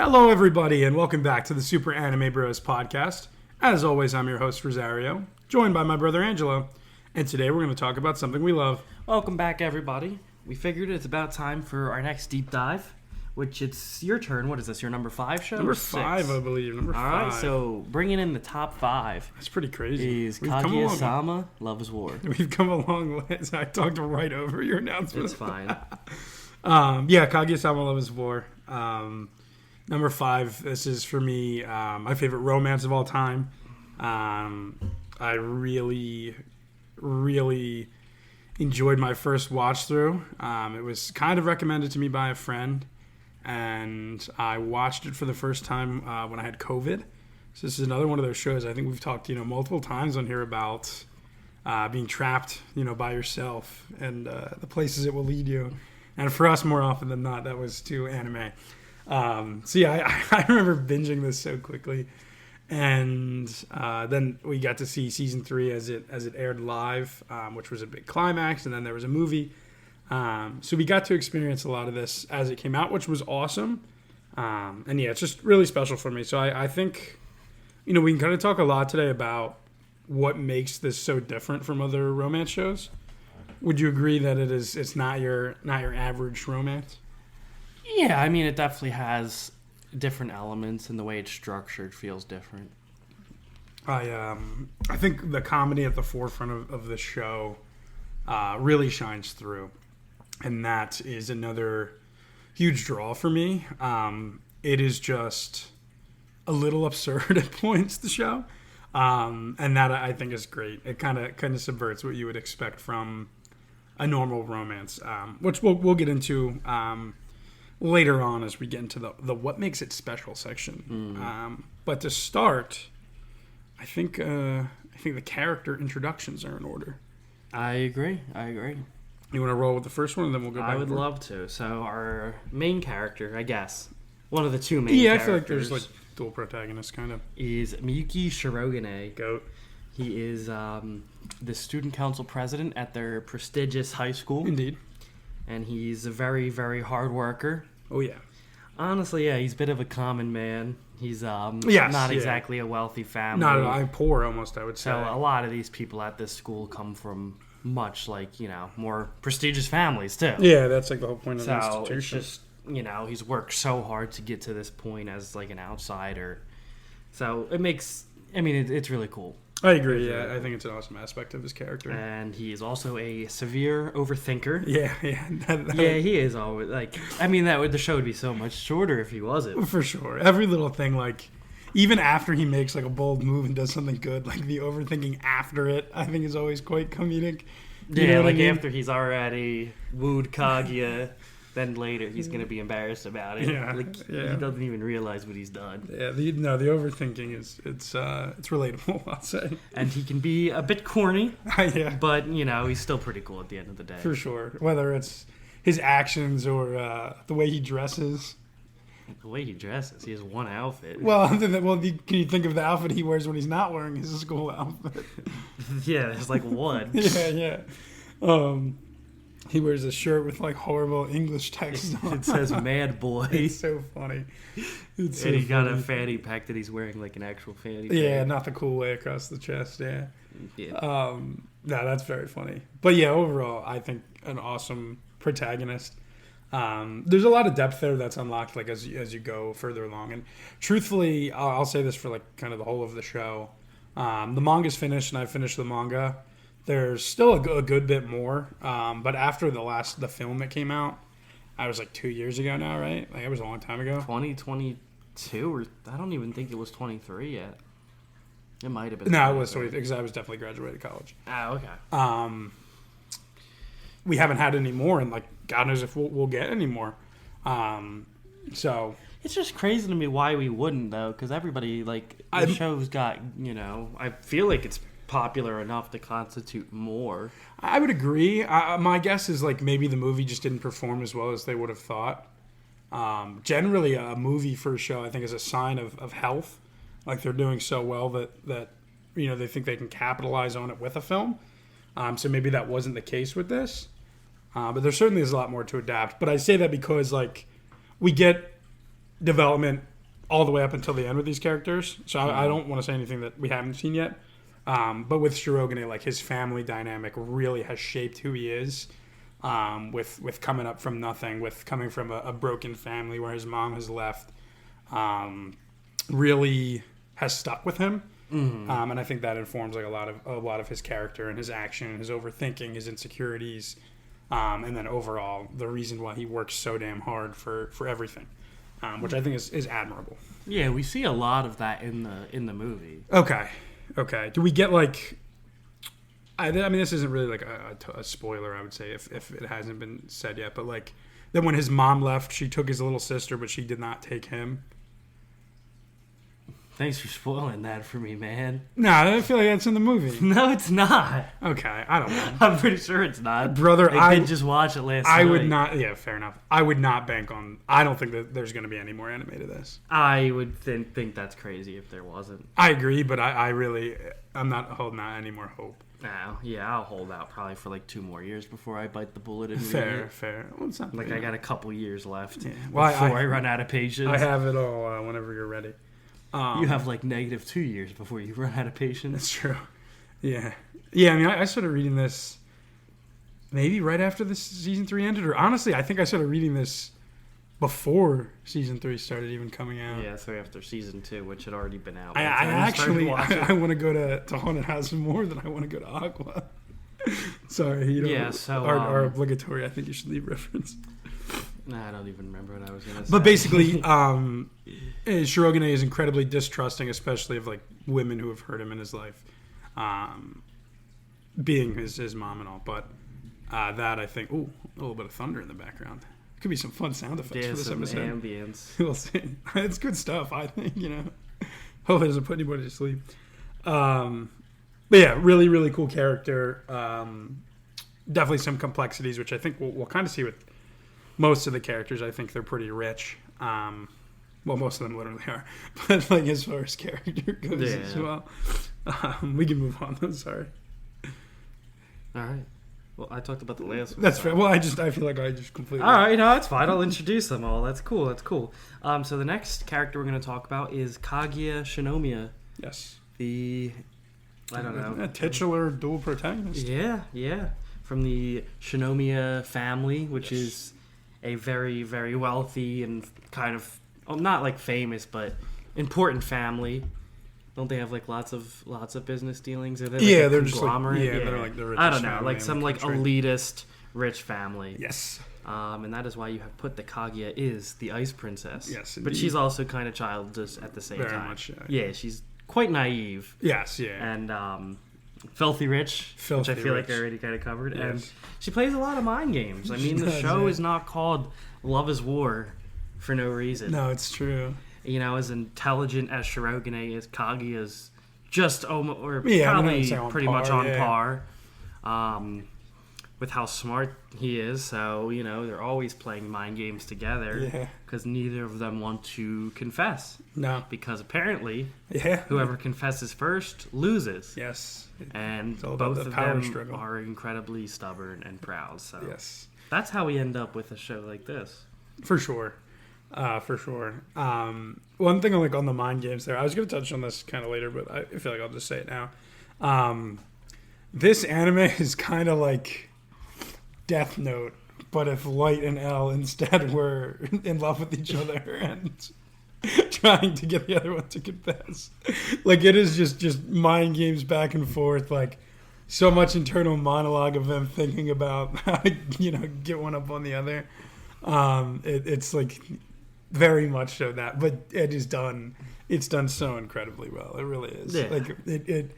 Hello, everybody, and welcome back to the Super Anime Bros podcast. As always, I'm your host, Rosario, joined by my brother, Angelo. And today we're going to talk about something we love. Welcome back, everybody. We figured it's about time for our next deep dive, which it's your turn. What is this, your number 5 show? Number 5, I believe. Number 5. All right, so bringing in the top 5. That's pretty crazy. Is Kaguya-Sama, Love is War. We've come a long way. I talked right over your announcement. It's fine. Kaguya-Sama, Love is War. Number 5, this is for me my favorite romance of all time. I really enjoyed my first watch through. It was kind of recommended to me by a friend, and I watched it for the first time when I had COVID. So this is another one of those shows I think we've talked multiple times on here about being trapped by yourself and the places it will lead you. And for us, more often than not, that was to anime. I remember binging this so quickly, and then we got to see season 3 as it aired live, which was a big climax, and then there was a movie. So we got to experience a lot of this as it came out, which was awesome. It's just really special for me. So I think we can kind of talk a lot today about what makes this so different from other romance shows. Would you agree that it's not your average romance? Yeah, I mean, it definitely has different elements, and the way it's structured feels different. I think the comedy at the forefront of the show really shines through, and that is another huge draw for me. It is just a little absurd at points, the show, and that I think is great. It kind of subverts what you would expect from a normal romance, which we'll get into later on as we get into the what makes it special section. But to start, I think the character introductions are in order. I agree. You want to roll with the first one, and then we'll go back? I would love to. So our main character, I guess, one of the two main characters. I feel like there's like dual protagonists, kind of. Is Miyuki Shirogane. Goat. He is the student council president at their prestigious high school. Indeed. And he's a very, very hard worker. Oh, yeah. Honestly, yeah, he's a bit of a common man. He's not exactly a wealthy family. Not at all. I'm poor, almost, I would say. So a lot of these people at this school come from much, more prestigious families, too. Yeah, that's like the whole point of the institution. So it's just, he's worked so hard to get to this point as, like, an outsider. So it makes, it's really cool. I agree, yeah. I think it's an awesome aspect of his character. And he is also a severe overthinker. Yeah. Yeah, he is always, the show would be so much shorter if he wasn't. For sure. Every little thing, even after he makes, a bold move and does something good, the overthinking after it, I think is always quite comedic. After he's already wooed Kaguya, then later he's going to be embarrassed about it. Yeah, He doesn't even realize what he's done. Yeah, the overthinking it's relatable, I'll say. And he can be a bit corny. Yeah. But, he's still pretty cool at the end of the day. For sure. Whether it's his actions or the way he dresses. The way he dresses. He has one outfit. Well, can you think of the outfit he wears when he's not wearing his school outfit? Yeah, there's one. Yeah. He wears a shirt with horrible English text on. It says "Mad Boy." It's so funny. He got a fanny pack that he's wearing an actual fanny pack. Yeah, not the cool way across the chest. Yeah. No, that's very funny. But yeah, overall, I think an awesome protagonist. There's a lot of depth there that's unlocked as you go further along. And truthfully, I'll say this for kind of the whole of the show. The manga's finished, and I finished the manga. There's still a good bit more, but after the film that came out, I was 2 years ago now, right? It was a long time ago. 2022, or I don't even think it was 23 yet. It might have been. No, it was 23 because I was definitely graduated college. Oh, okay. We haven't had any more, and God knows if we'll get any more. So it's just crazy to me why we wouldn't though, because everybody the show's got I feel like it's popular enough to constitute more. I would agree. My guess is maybe the movie just didn't perform as well as they would have thought. Generally, a movie for a show I think is a sign of health. They're doing so well that they think they can capitalize on it with a film. So maybe that wasn't the case with this. But there certainly is a lot more to adapt. But I say that because we get development all the way up until the end with these characters. So I don't want to say anything that we haven't seen yet. But with Shirogane, like his family dynamic really has shaped who he is. With coming up from nothing, with coming from a broken family where his mom has left, really has stuck with him. Mm-hmm. And I think that informs like a lot of his character and his action, his overthinking, his insecurities, and then overall the reason why he works so damn hard for everything, which I think is admirable. Yeah, we see a lot of that in the movie. Okay. Do we get like? I mean, this isn't really like a spoiler, I would say, if it hasn't been said yet. But like, then when his mom left, she took his little sister, but she did not take him. Thanks for spoiling that for me, man. No, I feel like that's in the movie. No, it's not. Okay, I don't know. I'm pretty sure it's not. Brother, I did just watch it last night. I would not... Yeah, fair enough. I would not bank on... I don't think that there's going to be any more anime to this. I would think that's crazy if there wasn't. I agree, but I really... I'm not holding out any more hope. No, yeah, I'll hold out probably for like 2 more years before I bite the bullet and fair. Well, it's not like I got a couple years left before I run out of patience. I have it all whenever you're ready. You have like -2 years before you run out of patience. That's true. Yeah. I mean, I started reading this maybe right after the season 3 ended, or honestly, I think I started reading this before season 3 started even coming out. Yeah, so after season 2, which had already been out. I want to go to Haunted House more than I want to go to Aqua. Sorry, our obligatory. I think you should leave reference. Nah, I don't even remember what I was gonna say. But basically, Shirogane is incredibly distrusting, especially of like women who have hurt him in his life, being his mom and all. But that I think, a little bit of thunder in the background. Could be some fun sound effects for this episode. Ambience. We'll see. It's good stuff, I think. Hopefully it doesn't put anybody to sleep. But yeah, really, really cool character. Definitely some complexities, which I think we'll kind of see with most of the characters. I think they're pretty rich. Well, most of them literally are. But like as far as character goes as well. We can move on. I'm sorry. All right. Well, I talked about the last one. That's fair. Well, I feel like I just completely... All right, no, that's fine. I'll introduce them all. That's cool. So the next character we're going to talk about is Kaguya-Sama. Yes. I don't know. A titular dual protagonist. Yeah. From the Shinomiya family, which is a very, very wealthy and kind of, not like famous, but important family. Don't they have like lots of business dealings? Are they like they're just like, they're like the richest. I don't know, like some like elitist rich family. Yes. And that is why you have put the Kaguya is the ice princess. Yes, indeed. But she's also kind of childish at the same time. Very much. Yeah, she's quite naive. Yes. Yeah. And filthy rich, which I feel like I already kind of covered. Yes. And she plays a lot of mind games. I mean, the show is not called Love is War for no reason. No, it's true. As intelligent as Shirogane is, Kaguya's just probably pretty much on par with how smart he is. So, they're always playing mind games together because neither of them want to confess. No. Because apparently, whoever confesses first loses. Yes. And both of them are incredibly stubborn and proud. So that's how we end up with a show like this. For sure. One thing on the mind games there, I was going to touch on this kind of later, but I feel like I'll just say it now. This anime is kind of like Death Note, but if Light and L instead were in love with each other and trying to get the other one to confess. Like, it is just mind games back and forth, like so much internal monologue of them thinking about how to, get one up on the other. It's like very much so that, but it's done so incredibly well. It really is. Like it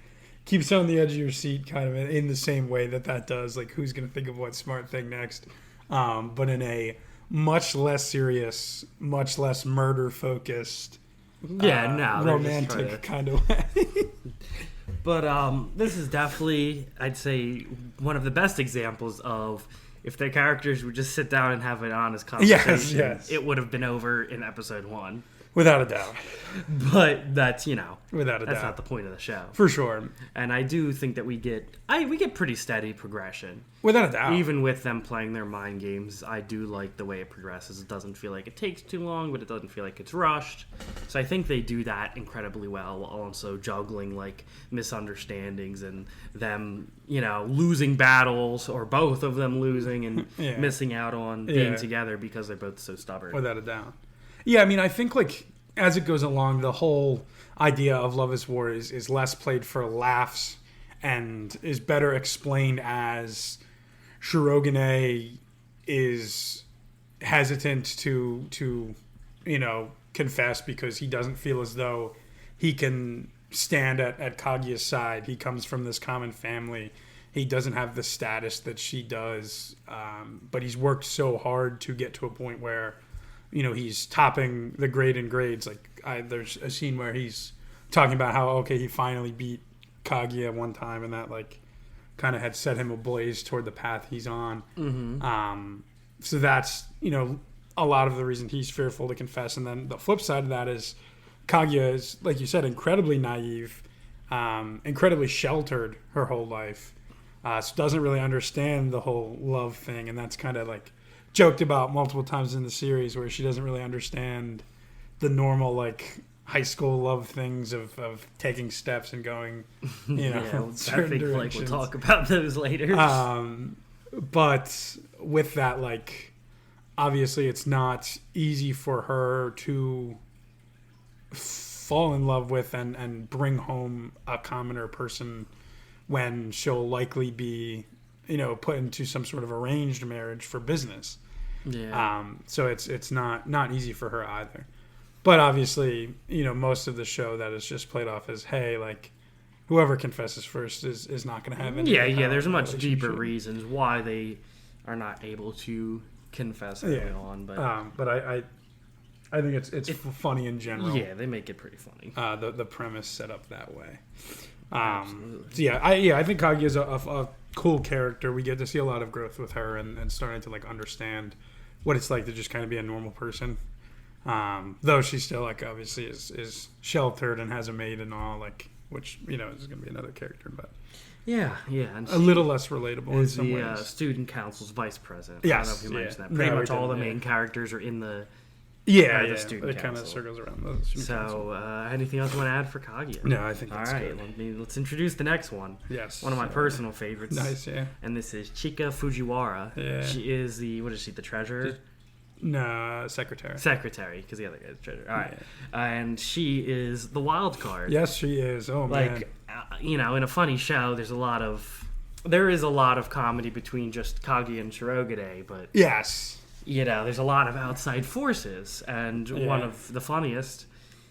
keeps you on the edge of your seat kind of in the same way that does, like who's going to think of what smart thing next, but in a much less serious, much less murder focused, romantic kind of way. But this is definitely, I'd say, one of the best examples of if their characters would just sit down and have an honest conversation, it would have been over in episode 1. Without a doubt. But that's, Without a that's doubt. not the point of the show. For sure. And I do think that we get pretty steady progression. Without a doubt. Even with them playing their mind games, I do like the way it progresses. It doesn't feel like it takes too long, but it doesn't feel like it's rushed. So I think they do that incredibly well, while also juggling like misunderstandings and them, losing battles, or both of them losing and missing out on being together because they're both so stubborn. Without a doubt. Yeah, I mean, I think like as it goes along, the whole idea of Love is War is less played for laughs and is better explained as Shirogane is hesitant to confess because he doesn't feel as though he can stand at Kaguya's side. He comes from this common family. He doesn't have the status that she does, but he's worked so hard to get to a point where he's topping the grade in grades. There's a scene where he's talking about how, he finally beat Kaguya one time, and that, kind of had set him ablaze toward the path he's on. Mm-hmm. So that's, a lot of the reason he's fearful to confess. And then the flip side of that is Kaguya is, like you said, incredibly naive, incredibly sheltered her whole life. So doesn't really understand the whole love thing, and that's kind of, joked about multiple times in the series, where she doesn't really understand the normal high school love things of taking steps and going certain directions. We'll talk about those later. But with that, obviously it's not easy for her to fall in love with and bring home a commoner person when she'll likely be put into some sort of arranged marriage for business. Yeah. So it's not easy for her either. But obviously, most of the show that is just played off as, hey, whoever confesses first is not going to have any. Yeah. There's much deeper reasons why they are not able to confess early on. But I think it's funny in general. Yeah, they make it pretty funny. The premise set up that way. Absolutely. So I think Kaguya is a cool character. We get to see a lot of growth with her and starting to understand what it's like to just kind of be a normal person. Though she still obviously is sheltered and has a maid and all, which is going to be another character, but yeah, and a little less relatable in some the ways. Student council's vice president. Yes, I don't know if you mentioned that. Pretty much all the main characters are in the the student it kind of council. circles around the student council. So, anything else you want to add for Kaguya? No, I think that's all right. good. Let's introduce the next one. Yes, one of my personal favorites. Nice, yeah. And this is Chika Fujiwara. Yeah. She is the the treasurer? No, secretary, because the other guy's treasurer. All right, and she is the wild card. Yes, she is. Oh man, in a funny show, there is a lot of comedy between just Kaguya and Shirogane, but yes. There's a lot of outside forces, and one of the funniest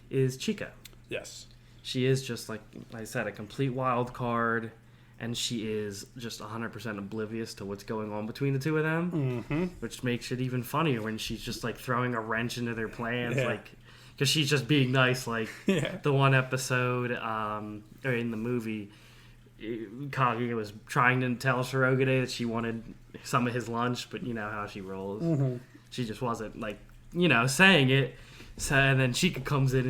is Chika. Yes. She is just, like I said, a complete wild card, and she is just 100% oblivious to what's going on between the two of them, which makes it even funnier when she's just, throwing a wrench into their plans, because she's just being nice, the one episode, or in the movie, Kaguya was trying to tell Shirogane that she wanted some of his lunch, but you know how she rolls. Mm-hmm. She just wasn't saying it. So, and then Chika comes in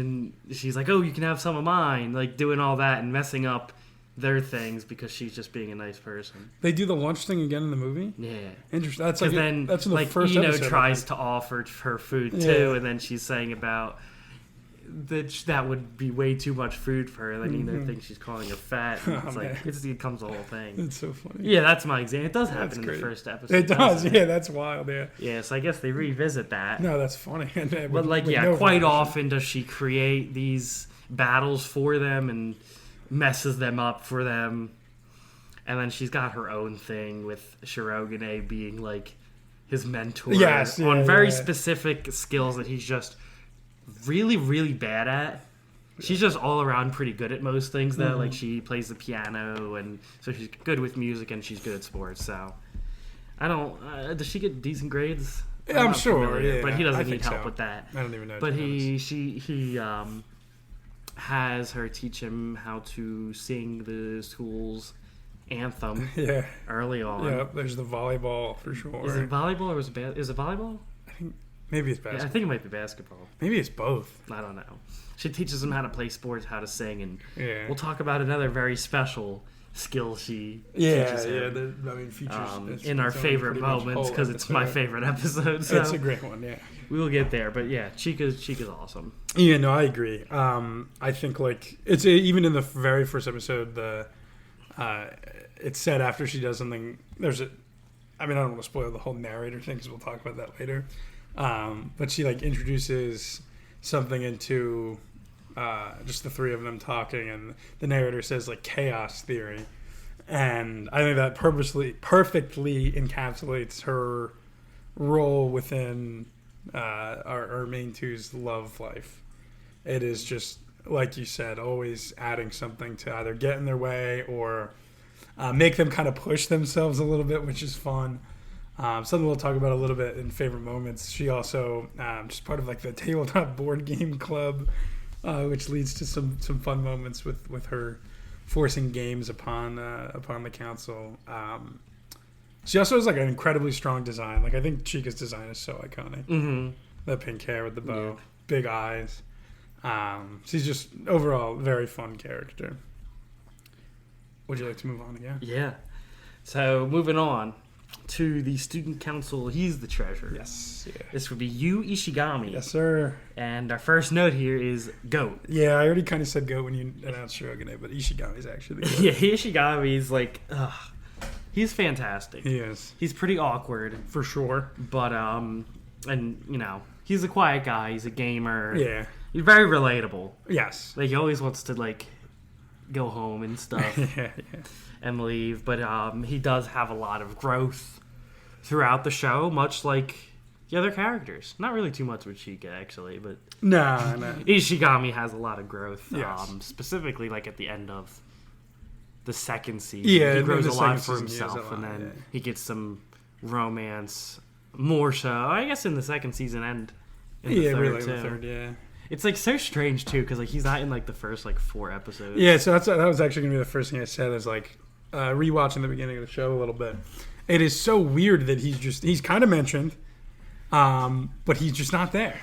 and she's like, "Oh, you can have some of mine," doing all that and messing up their things because she's just being a nice person. They do the lunch thing again in the movie. Yeah, interesting. That's that's in the first Eno episode. tries to offer her food too, and then she's saying about that would be way too much food for her. Then Eno thinks she's calling her fat. And it's it comes the whole thing. It's so funny. Yeah, that's my example. It does happen in the first episode. It does. Yeah, that's wild. Yeah. Yeah, so I guess they revisit that. No, that's funny. But quite often does she create these battles for them and messes them up for them. And then she's got her own thing with Shirogane being his mentor on very specific skills that he's just really, really bad at. She's just all around pretty good at most things, though. She plays the piano, and so she's good with music, and she's good at sports. So I don't. Does she get decent grades? I'm sure. Yeah, but he doesn't need help with that. I don't even know. But he has her teach him how to sing the school's anthem. Early on. Yeah. There's the volleyball for sure. Is it volleyball or is it volleyball? I think Maybe it's Yeah, I basketball. think it might be basketball. Maybe it's both. I don't know. She teaches them how to play sports, how to sing, and Yeah. we'll talk about another very special skill she Yeah, teaches him. I mean, features In our favorite moments, because it's my favorite episode. So It's a great one, yeah. we will get there, but yeah, Chica's awesome. Yeah, no, I agree. I think like it's even in the very first episode, it's said after she does something. I don't want to spoil the whole narrator thing because we'll talk about that later. But she like introduces something into just the three of them talking, and the narrator says like chaos theory, and I think that perfectly encapsulates her role within our main two's love life. It is just like you said, always adding something to either get in their way or make them kind of push themselves a little bit, which is fun. Something we'll talk about a little bit in favorite moments. She also just part of like the tabletop board game club, which leads to some fun moments with her forcing games upon the council. She also has like an incredibly strong design. Like I think Chica's design is so iconic. Mm-hmm. The pink hair with the bow, Yeah. big eyes. She's just overall very fun character. Would you like to move on again? Yeah. So moving on to the student council, he's the treasurer. Yes. Yeah. This would be Yu Ishigami. Yes, sir. And our first note here is GOAT. Yeah, I already kind of said goat when you announced Shirogane, but Ishigami's actually the goat. Yeah, Ishigami's like, he's fantastic. He is. He's pretty awkward, For sure. but and you know, he's a quiet guy. He's a gamer. Yeah. He's very relatable. Yes. Like he always wants to like go home and stuff yeah. and leave, but he does have a lot of growth throughout the show, much like the other characters. Not really too much with Chika actually, but No. Ishigami has a lot of growth. Yes. Specifically like at the end of the second season. Yeah, He in grows the a lot second for season, he has himself, a lot, and then yeah. he gets some romance more so. I guess in the second season and in the Yeah, third really, too. the third, yeah. It's like so strange too, because like he's not in like the first like 4 episodes. Yeah, so that was actually going to be the first thing I said is like rewatching the beginning of the show a little bit. It is so weird that he's kind of mentioned, but he's just not there.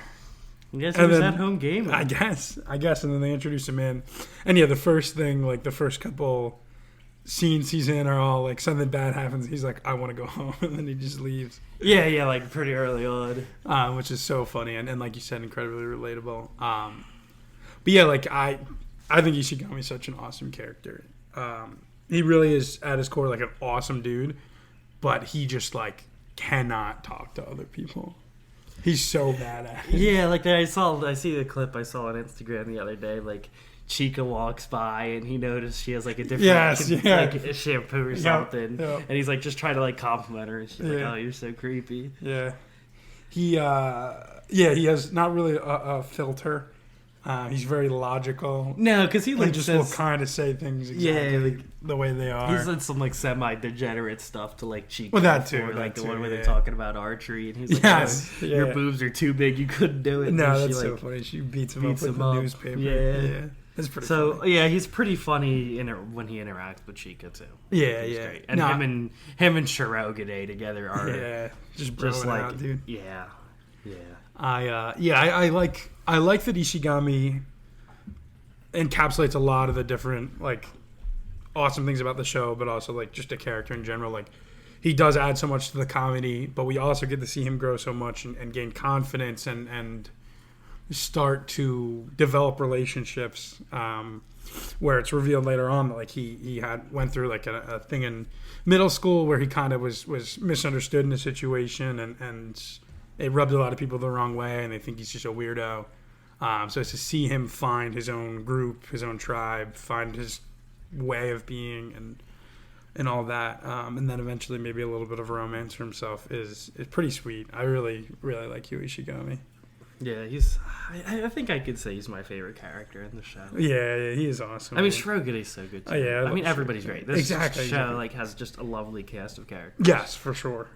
I guess he And was then- at home gaming. I guess. And then they introduce him in. And yeah, the first thing, like the first couple scenes he's in are all like something bad happens. He's like, I want to go home. And then he just leaves, Yeah, like pretty early on. which is so funny. And like you said, incredibly relatable. But yeah, like I think Ishigami's such an awesome character. He really is at his core like an awesome dude, but he just like cannot talk to other people. He's so bad at it. Yeah, like I see the clip I saw on Instagram the other day. Like Chica walks by and he noticed she has like a different like a shampoo or something, yep. and he's like just trying to like compliment her. And she's like, Yeah. "Oh, you're so creepy." Yeah. He has not really a filter. He's very logical. No, because he He like just will says, kind of say things exactly like, the way they are. he said some like semi-degenerate stuff to like Chica. Well, that too, before, that like the too, one where they're yeah. talking about archery, and he's like, Yes, "Oh, your yeah. boobs are too big, you couldn't do it." No, And that's she, so like, funny. She beats him beats up with him the up. newspaper. Yeah. That's pretty So funny. yeah, he's pretty funny when he interacts with Chica too. Yeah, He's yeah. great. And No, him and Shirogane together are yeah, just just broing like out, dude. yeah. I like that Ishigami encapsulates a lot of the different like awesome things about the show, but also like just a character in general. Like he does add so much to the comedy, but we also get to see him grow so much and gain confidence and start to develop relationships. Where it's revealed later on that like he went through like a thing in middle school where he kind of was misunderstood in a situation and it rubbed a lot of people the wrong way and they think he's just a weirdo. So it's to see him find his own group, his own tribe, find his way of being and all that, and then eventually maybe a little bit of romance for himself is pretty sweet. I really like Yu Ishigami. Yeah, I think I could say he's my favorite character in the show. Yeah, he is awesome. I mean, Shirogane's so good too. Oh, yeah, I I love mean, everybody's Shirogane. great. This Exactly, show exactly. like has just a lovely cast of characters. Yes, for sure.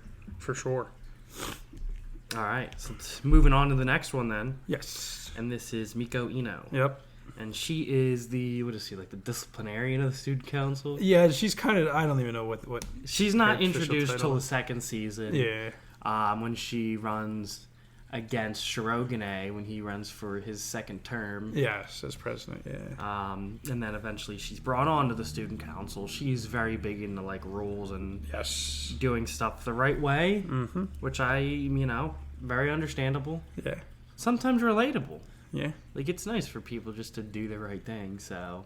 All right, so moving on to the next one then, Yes. and this is Miko Ino, Yep. and she is the like the disciplinarian of the student council. Yeah, she's kind of. I don't even know what. She's not Her official introduced title. till the second season. Yeah. When she runs against Shirogane when he runs for his second term. Yes, as president, yeah. And then eventually she's brought on to the student council. She's very big into like rules and Yes. doing stuff the right way, Mm-hmm. which very understandable. Yeah. Sometimes relatable. Yeah. Like, it's nice for people just to do the right thing, so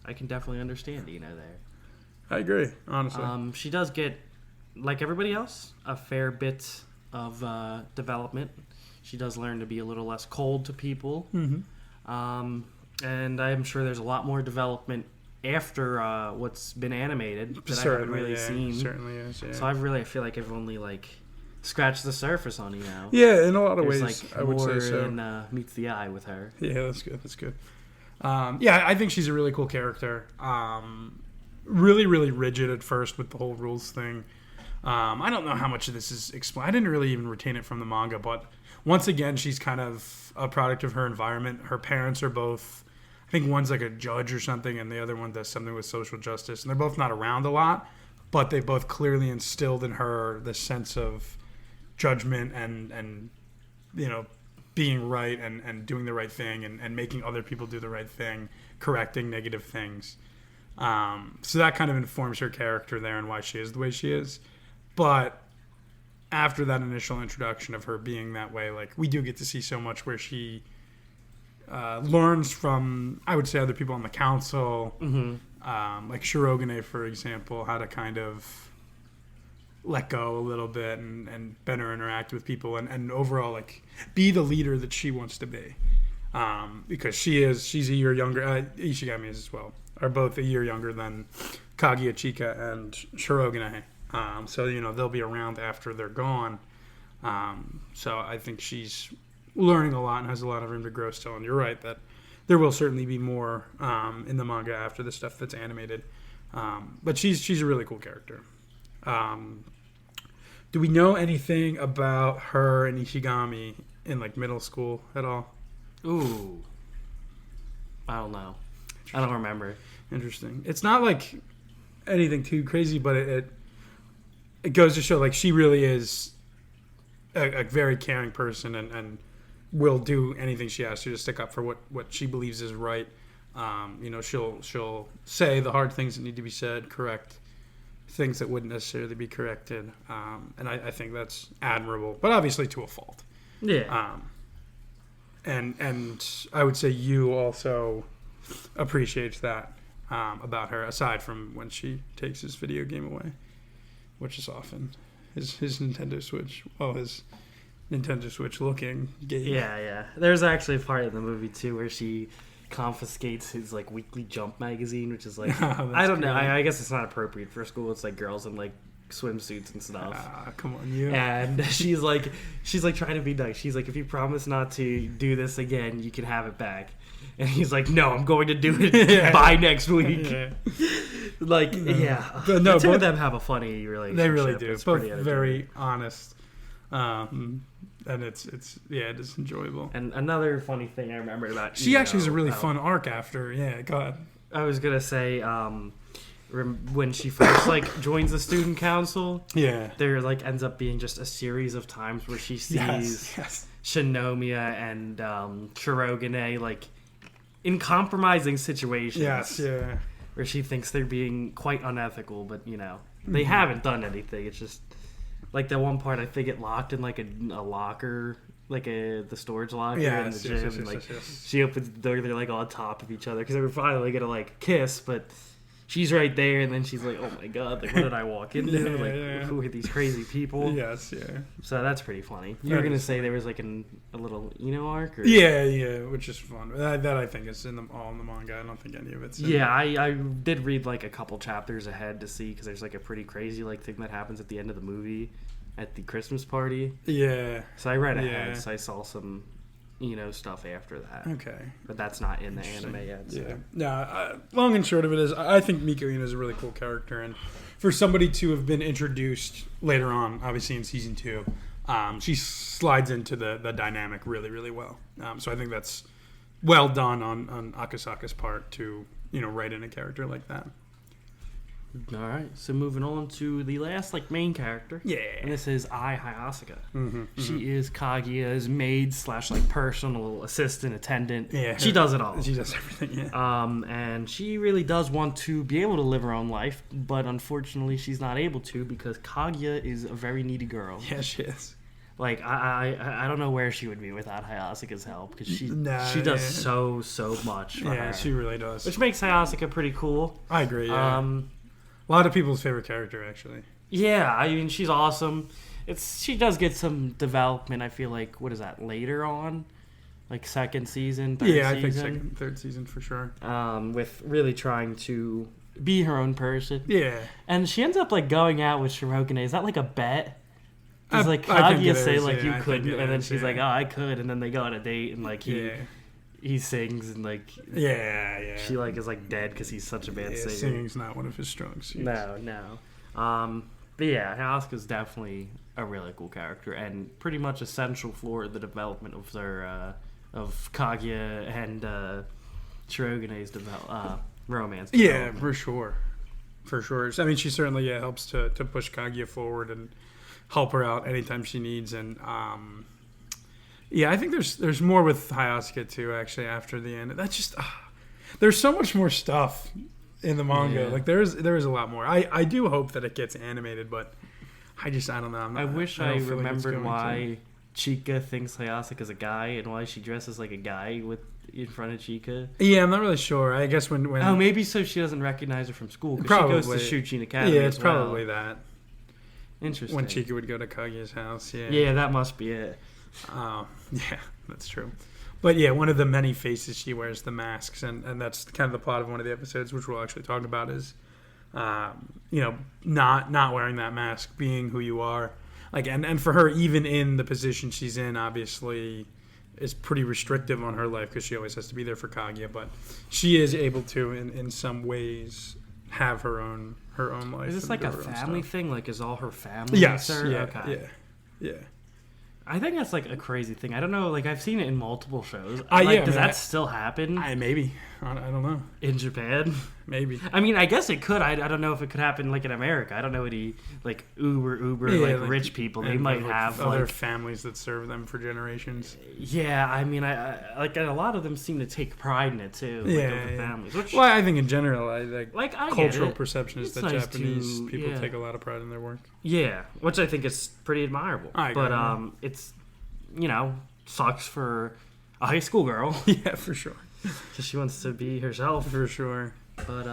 I can definitely understand there. I agree, honestly. She does get, like everybody else, a fair bit of development. She does learn to be a little less cold to people. Mm-hmm. And I'm sure there's a lot more development after what's been animated that I haven't really seen. Certainly is, yeah. So I feel like I've only, scratched the surface on, Yeah, in a lot of There's, ways, I would say so. than meets the eye with her. Yeah, that's good. Yeah, I think she's a really cool character. Really, really rigid at first with the whole rules thing. I don't know how much of this is explained. I didn't really even retain it from the manga, but once again, she's kind of a product of her environment. Her parents are both, I think one's like a judge or something, and the other one does something with social justice. And they're both not around a lot, but they both clearly instilled in her the sense of judgment and being right and doing the right thing and making other people do the right thing, correcting negative things. So that kind of informs her character there and why she is the way she is. But after that initial introduction of her being that way, we do get to see so much where she learns from, I would say, other people on the council, like Shirogane, for example, how to kind of let go a little bit and better interact with people and overall be the leader that she wants to be. Because she's a year younger. Ishigami is as well. Are both a year younger than Kaguya and Shirogane. So, they'll be around after they're gone. So I think she's learning a lot and has a lot of room to grow still. And you're right that there will certainly be more in the manga after the stuff that's animated. But she's a really cool character. Do we know anything about her and Ishigami in middle school at all? Ooh. I don't know. I don't remember. Interesting. It's not anything too crazy, but it goes to show she really is a very caring person and will do anything she has to stick up for what she believes is right. She'll say the hard things that need to be said, correct things that wouldn't necessarily be corrected, and I think that's admirable, but obviously to a fault. Yeah. And I would say you also appreciates that about her, aside from when she takes his video game away, which is often his Nintendo Switch. Well, his Nintendo Switch looking game. Yeah. There's actually a part in the movie too where she confiscates his weekly Jump magazine, which is I don't know. I guess it's not appropriate for school. It's girls in swimsuits and stuff. Come on, you. And she's trying to be nice. She's if you promise not to do this again, you can have it back. And he's no, I'm going to do it by next week. Yeah. Yeah. But no, the two of them have a funny relationship. They really do. It's both very honest. And it's enjoyable. And another funny thing I remembered about she actually has a really fun arc after. Yeah, go ahead. I was gonna say when she first joins the student council. Yeah, there ends up being just a series of times where she sees Shinomiya and Shirogane in compromising situations. Yes, yeah. Where she thinks they're being quite unethical, but they haven't done anything. It's just the one part I think it locked in a locker, the storage locker in the gym. Yes. She opens the door, they're on top of each other because they were finally gonna kiss, but she's right there, and then she's oh my god, what did I walk into? Who are these crazy people? Yes, yeah. So that's pretty funny. You were gonna say there was a little arc? Or? Yeah, which is fun. That I think is all in the manga. I don't think any of it's in I did read a couple chapters ahead to see because there's a pretty crazy thing that happens at the end of the movie at the Christmas party. Yeah. So I read ahead, so I saw some stuff after that. Okay. But that's not in the anime yet. So. Yeah. No, long and short of it is, I think Miko Ina is a really cool character, and for somebody to have been introduced later on, obviously in season 2, she slides into the dynamic really, really well. So I think that's well done on Akasaka's part to write in a character like that. All right, so moving on to the last main character. Yeah. And this is Hayasaka. Mm-hmm, She is Kaguya's maid / personal assistant, attendant. Yeah. She does it all. She does everything, yeah. And she really does want to be able to live her own life, but unfortunately she's not able to because Kaguya is a very needy girl. Yeah, she is. I don't know where she would be without Hayasaka's help because she does so much for her. Yeah, she really does. Which makes Hayasaka pretty cool. I agree, yeah. A lot of people's favorite character, actually. Yeah, I mean, she's awesome. She does get some development, I feel like, what is that, later on? Second season, third season? Yeah, I think second, third season for sure. With really trying to be her own person. Yeah. And she ends up, going out with Shirogane. Is that a bet? Does, I think Kaguya it say, is, you I couldn't, think it and then is, she's yeah. like, oh, I could, and then they go on a date, and, he sings, and, Yeah. she, is, dead because he's such a bad singer. Singing's not one of his strong suits. No. But yeah, Hayasaka's definitely a really cool character, and pretty much essential for the development of their, of Kaguya and, Shirogane's romance. Yeah, for sure. For sure. I mean, she certainly helps to push Kaguya forward and help her out anytime she needs. And I think there's more with Hayasaka too. Actually, after the end, that's just there's so much more stuff in the manga. Yeah. There is a lot more. I do hope that it gets animated, but I don't know. I wish I I don't feel like it's remembered going why Chika thinks Hayasaka's a guy and why she dresses like a guy in front of Chika. Yeah, I'm not really sure. I guess when oh, maybe so she doesn't recognize her from school because she goes to Shuchin Academy. Yeah, it's as well. probably that. Interesting. When Chika would go to Kaguya's house, yeah. Yeah, that must be it. Yeah, that's true. But yeah, one of the many faces she wears the masks, and that's kind of the plot of one of the episodes, which we'll actually talk about, is not wearing that mask, being who you are. And for her, even in the position she's in, obviously is pretty restrictive on her life because she always has to be there for Kaguya, but she is able to in some ways have her own life. Is this and a do her own family stuff. thing? Is all her family? Yes. With her? Yeah. Okay. Yeah. I think that's a crazy thing. I don't know. I've seen it in multiple shows. Does that still happen? Maybe. I don't know. In Japan? Maybe. I mean, I guess it could. I don't know if it could happen in America. I don't know any uber rich people. They might have other families that serve them for generations. Yeah, I mean, I and a lot of them seem to take pride in it too. The families. Which, well, I think in general, I cultural get it. perception is It's that nice Japanese people take a lot of pride in their work. Yeah, which I think is pretty admirable. I agree. But it's sucks for a high school girl. Yeah, for sure. Because she wants to be herself. For sure. But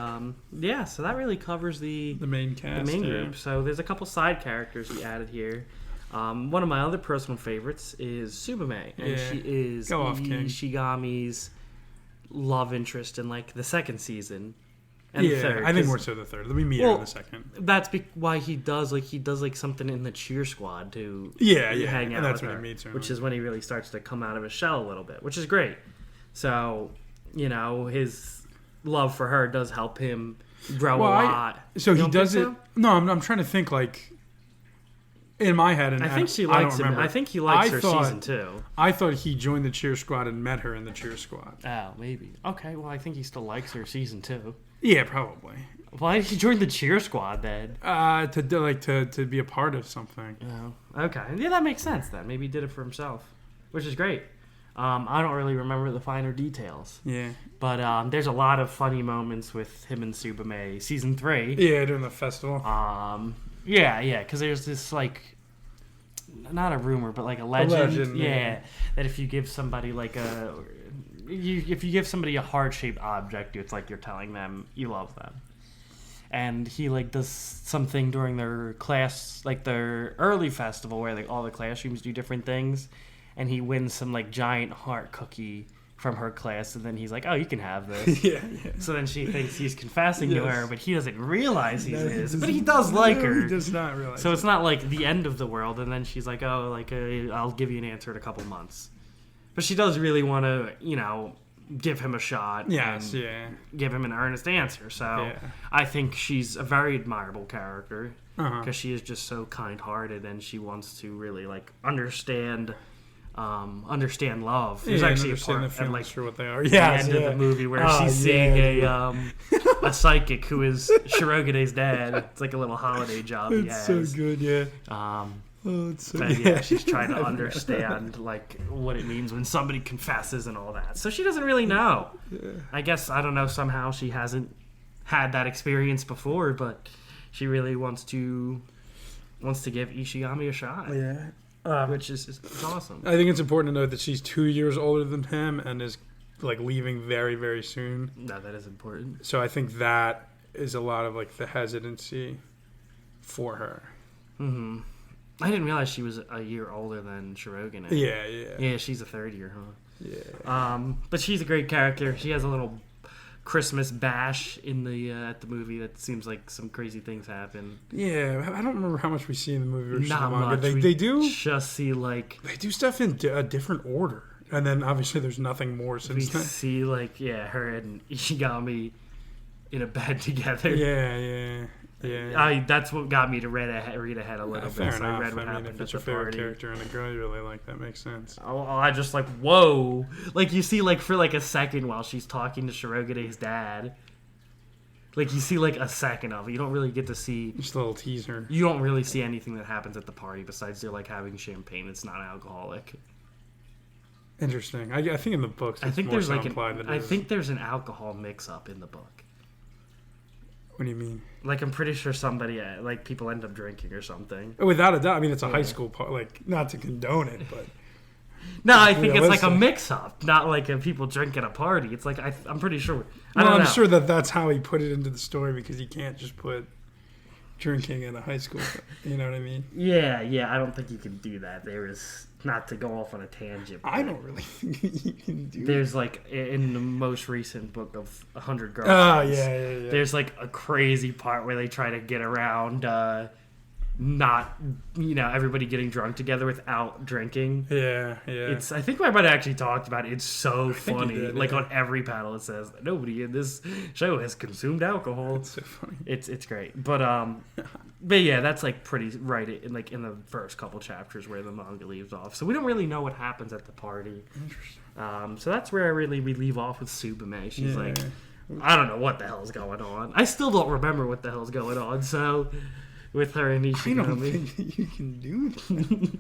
so that really covers the main cast. The main group. So there's a couple side characters we added here. One of my other personal favorites is Tsubume, and she is Ishigami's love interest in the second season and the third. I think more so the third. Let me meet her in the second. That's why he does something in the cheer squad to hang out and that's with when her, he meets her, which is when he really starts to come out of his shell a little bit, which is great. So his love for her does help him grow a lot. So he does it. No, I'm trying to think in my head, and I think she likes him. I think he likes her season 2. I thought he joined the cheer squad and met her in the cheer squad. Oh, maybe. Okay, well, I think he still likes her season 2. Yeah, probably. Why did he join the cheer squad then? To be a part of something. Oh, okay. Yeah, that makes sense then. Maybe he did it for himself, which is great. I don't really remember the finer details. Yeah. But there's a lot of funny moments with him and Tsubume season 3. Yeah, during the festival. Yeah, because there's this not a rumor, but a legend. Yeah, that if you give somebody if you give somebody a heart-shaped object, it's you're telling them you love them. And he does something during their class, their early festival where all the classrooms do different things, and he wins some giant heart cookie from her class, and then he's like, oh, you can have this. Yeah. So then she thinks he's confessing to her, but he doesn't realize he is. But he does like her. He does not realize. So it's not the end of the world, and then she's like, oh, I'll give you an answer in a couple months. But she does really want to, give him a shot. Yes, and give him an earnest answer. So I think she's a very admirable character because she is just so kind-hearted, and she wants to really understand love. There's actually a part the feelings for what they are. Yeah, the end of the movie where she's seeing a psychic who is Shirogane's dad. It's like a little holiday job he has. It's so good, yeah. It's so but yeah, she's trying to understand like what it means when somebody confesses and all that. So she doesn't really know. Yeah. I guess, I don't know, somehow she hasn't had that experience before, but she really wants to give Ishigami a shot. Yeah. Which is awesome. I think it's important to note that she's 2 years older than him and is like leaving very, very soon. No, that is important. So I think that is a lot of like the hesitancy for her. Mm-hmm. I didn't realize she was a year older than Shirogane. Yeah. Yeah, she's a third year, huh? Yeah. But she's a great character. She has a little Christmas bash in the at the movie that seems like some crazy things happen. Yeah, I don't remember how much we see in the movie versus Not the manga. much. They do just see like they do stuff in a different order, and then obviously there's nothing more since then. We see like her and Ishigami in a bed together. Yeah. That's what got me to read ahead a little bit. Fair So enough. I read what I mean, happened if it's at your the favorite party. character and a girl you really like, that makes sense. I just like, whoa. Like, you see, like, for like a second while she's talking to Shirogane's dad. Like, you see like a second of it. You don't really get to see. Just a little teaser. You don't really see anything that happens at the party besides they're like having champagne. It's not alcoholic. Interesting. I think in the books, I think more there's so like implied than it I is. think there's an alcohol mix-up in the book. What do you mean? Like, I'm pretty sure somebody, like, people end up drinking or something. Without a doubt. I mean, it's a high school part. Like, not to condone it, but No, I think it's like a realistic. mix-up, not like a people drink at a party. It's like, I'm pretty sure. I'm sure that's how he put it into the story, because he can't just put drinking in a high school. You know what I mean? Yeah, I don't think you can do that. There is, not to go off on a tangent. I don't really think you can do There's like, in the most recent book of 100 Girls. Oh, yeah. There's like a crazy part where they try to get around not, everybody getting drunk together without drinking. Yeah. It's, I think I might have actually talked about it. It's so funny. did, like, yeah. on every panel it says that nobody in this show has consumed alcohol. It's so funny. It's great. But yeah, that's like pretty right in the first couple chapters where the manga leaves off. So we don't really know what happens at the party. Interesting. So that's where we leave off with Subume. She's like, I don't know what the hell's going on. I still don't remember what the hell's going on. So with her and Ishigami. I don't think that you can do that.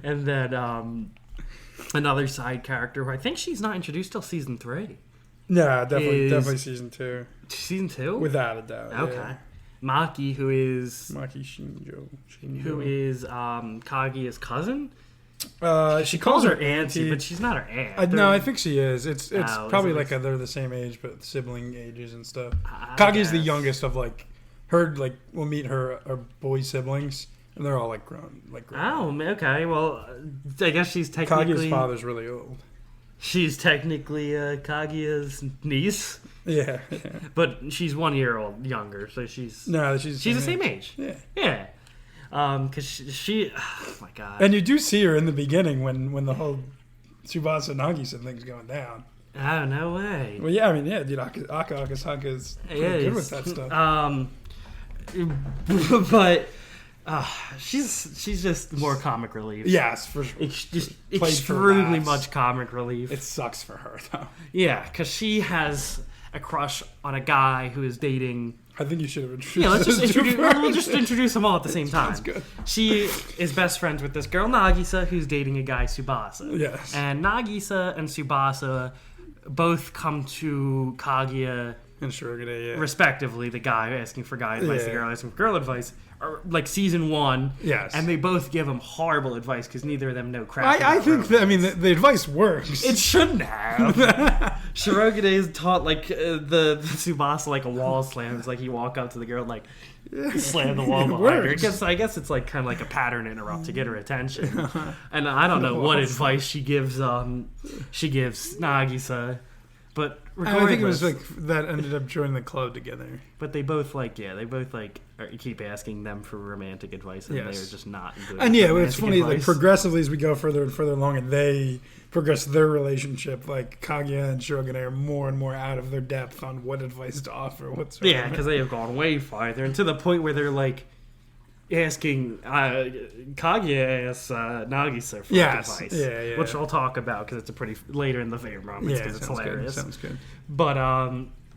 And then another side character who I think she's not introduced till season 3. Yeah, definitely season 2. Season 2? Without a doubt. Okay. Yeah. Maki, who is Maki Shinjo. who is Kaguya's cousin. She calls her auntie, but she's not her aunt. No, I think she is. It's probably is it like they're the same age, but sibling ages and stuff. I Kaguya's the guess. youngest of like her. Like we'll meet her boy siblings, and they're all like grown. Oh, okay. Well, I guess she's technically Kaguya's father's really old. She's technically Kaguya's niece, Yeah. but she's 1 year old younger, so she's she's the same age. Yeah. Because she oh my god. And you do see her in the beginning when the whole Tsubasa Nagisa thing's going down. Oh, no way. Well, yeah, I mean, yeah, dude, Akasaka is pretty good with that stuff. But she's just more comic relief. Yes, for sure. It's just Played for extremely laughs. much comic relief. It sucks for her, though. Yeah, because she has a crush on a guy who is dating. I think you should have introduced Yeah, let's just those two introduce. We'll first. just introduce them all at the same time. Sounds good. She is best friends with this girl Nagisa, who's dating a guy Tsubasa. Yes. And Nagisa and Tsubasa both come to Kaguya And Shirogane, yeah. respectively. The guy asking for guy advice, the Yeah. girl asking for girl advice. Or like season 1. Yes. And they both give him horrible advice because neither of them know crap. I about think that, I mean, romance. the advice works. It shouldn't have. Shirogane is taught like the Tsubasa like a wall slam. It's like you walk up to the girl and like slam the wall It behind her. works. I guess it's like kind of like a pattern interrupt to get her attention. And I don't know what advice she gives Nagisa, but regardless, I think it was like that ended up joining the club together. But they both keep asking them for romantic advice, and Yes. they're just not good. And at yeah, it's romantic funny, like advice. progressively as we go further and further along, and they progress their relationship, like Kaguya and Shirogane are more and more out of their depth on what advice to offer whatsoever. Yeah, because they have gone way farther, and to the point where they're like asking Kaguya asks Nagisa for advice, yeah. which I'll talk about because it's a pretty later in the Fame romance Yeah, because it's sounds hilarious. good. Sounds good. But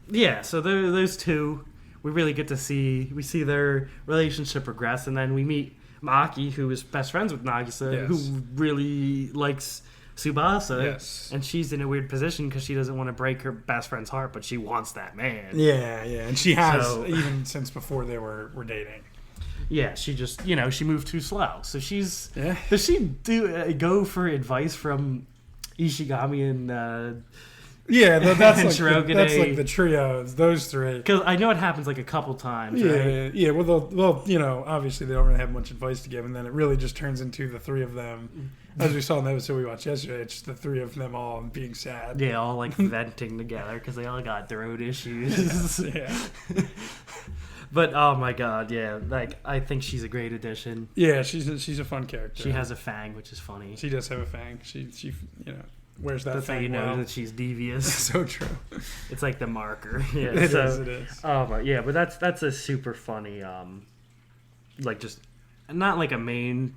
Yeah, so those two, we really get to see. We see their relationship progress, and then we meet Maki, who is best friends with Nagisa, who really likes Tsubasa. Yes. And she's in a weird position because she doesn't want to break her best friend's heart, but she wants that man. Yeah, and she has, even since before they were dating. Yeah, she just, she moved too slow. So she's... Yeah. Does she go for advice from Ishigami and... Yeah, that's that's like the trio. It's those three. Because I know it happens like a couple times, Yeah, right? yeah. Well, obviously they don't really have much advice to give, and then it really just turns into the three of them. As we saw in the episode we watched yesterday, it's just the three of them all being sad. Yeah, all like venting together because they all got their own issues. Yeah. But oh my god, yeah, like I think she's a great addition. Yeah, she's a fun character. She has a fang, which is funny. She does have a fang. She wears that That's how fang you know well. that she's devious. So true. It's like the marker. Yeah, It is. Oh my, yeah, but that's a super funny, like just not like a main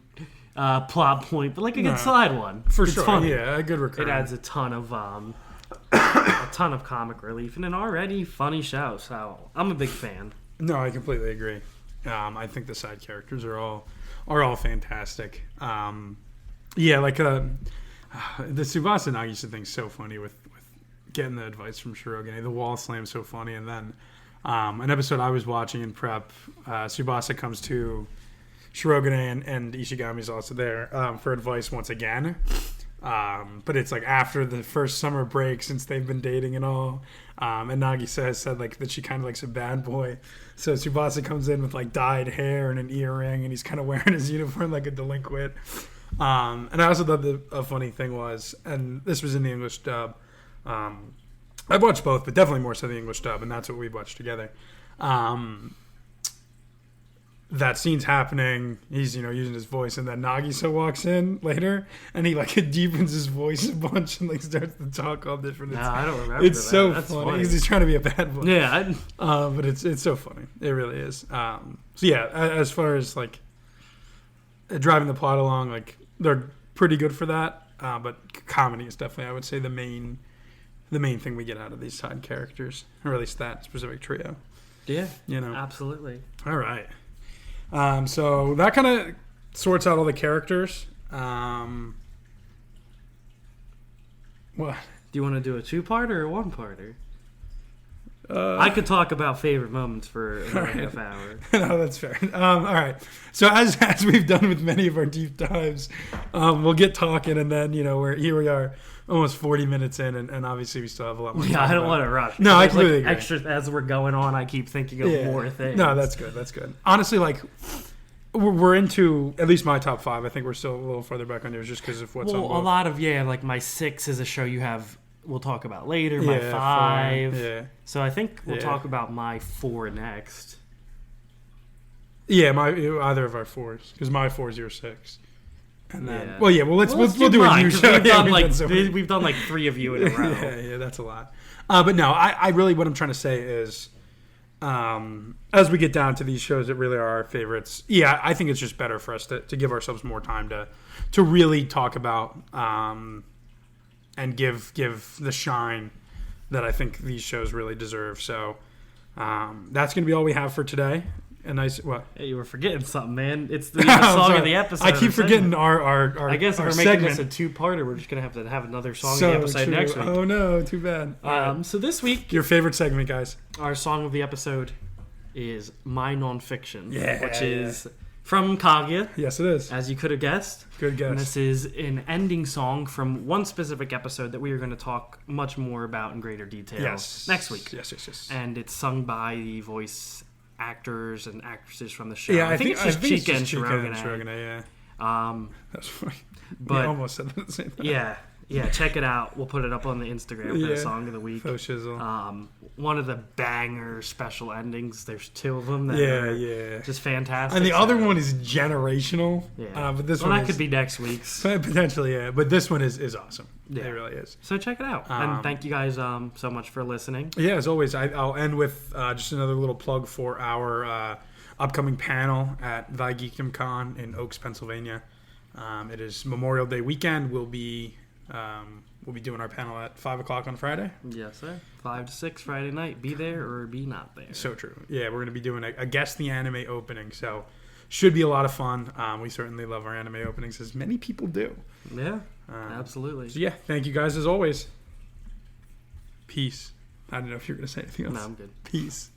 plot point, but like a good side one. For it's sure. Funny. Yeah, a good recurring. It adds a ton of comic relief and an already funny show. So I'm a big fan. No, I completely agree. I think the side characters are all fantastic. Yeah, like the Tsubasa Nagisa thing's so funny with getting the advice from Shirogane. The wall slam's so funny, and then an episode I was watching in prep, Tsubasa comes to Shirogane and Ishigami's also there for advice once again. But it's like after the first summer break since they've been dating and all. And Nagisa has said like that she kind of likes a bad boy. So Tsubasa comes in with like dyed hair and an earring, and he's kind of wearing his uniform like a delinquent. And I also thought a funny thing was, and this was in the English dub. I've watched both, but definitely more so the English dub, and that's what we watched together. That scene's happening. He's using his voice, and then Nagisa walks in later, and he like deepens his voice a bunch and like starts to talk all different. No, I don't remember. It's so funny because he's trying to be a bad boy. Yeah, but it's so funny. It really is. So yeah, as far as like driving the plot along, like they're pretty good for that. But comedy is definitely, I would say, the main thing we get out of these side characters, or at least that specific trio. Yeah, absolutely. All right. So that kind of sorts out all the characters. What? Do you want to do a 2-parter or a 1-parter? I could talk about favorite moments for another half hour. No, that's fair. All right. So as we've done with many of our deep dives, we'll get talking, and then here we are, almost 40 minutes in, and obviously we still have a lot more. Yeah, I don't want to rush. No, I completely agree. Extra as we're going on, I keep thinking of more things. No, that's good. That's good. Honestly, like we're into at least my top 5. I think we're still a little further back on yours just because of what's on. Well, a lot of like my 6 is a show you have. We'll talk about later. My 5. 4, yeah. So I think we'll talk about my 4 next. Yeah, either of our 4s, because my 4 is your 6. And then, we'll do a new show. We've done like 3 of you in a row. Yeah, that's a lot. But no, I really, what I'm trying to say is, as we get down to these shows that really are our favorites, I think it's just better for us to give ourselves more time to really talk about and give the shine that I think these shows really deserve. So that's going to be all we have for today. A nice what? Hey, you were forgetting something, man. It's the song of the episode. I keep forgetting our I guess our we're segment. making this a 2-parter. We're just gonna have another song of the episode next week. Oh no, too bad. So this week, your favorite segment, guys. Our song of the episode is My Nonfiction, which Yeah. is from Kaguya. Yes, it is. As you could have guessed. Good guess. And this is an ending song from one specific episode that we are going to talk much more about in greater detail next week. Yes. And it's sung by the voice actors and actresses from the show. Yeah, I think it's just Chika and Shirogane. Yeah. That's funny. But we almost said that at the same time. Yeah, check it out. We'll put it up on the Instagram for the song of the week. Faux shizzle. One of the banger special endings. There's 2 of them that are just fantastic. And the other one is generational. Yeah. But this one one that could be next week's. Potentially, yeah. But this one is awesome. Yeah. It really is. So check it out. And thank you guys so much for listening. Yeah, as always, I'll end with just another little plug for our upcoming panel at Vigeekdom Con in Oaks, Pennsylvania. It is Memorial Day weekend. We'll be we'll be doing our panel at 5 o'clock on Friday. Yes, sir. 5 to 6 Friday night. Be there or be not there. So true. Yeah, we're going to be doing a Guess the Anime opening, so should be a lot of fun. We certainly love our anime openings, as many people do. Yeah, absolutely. So yeah, thank you guys as always. Peace. I don't know if you're going to say anything else. No, I'm good. Peace.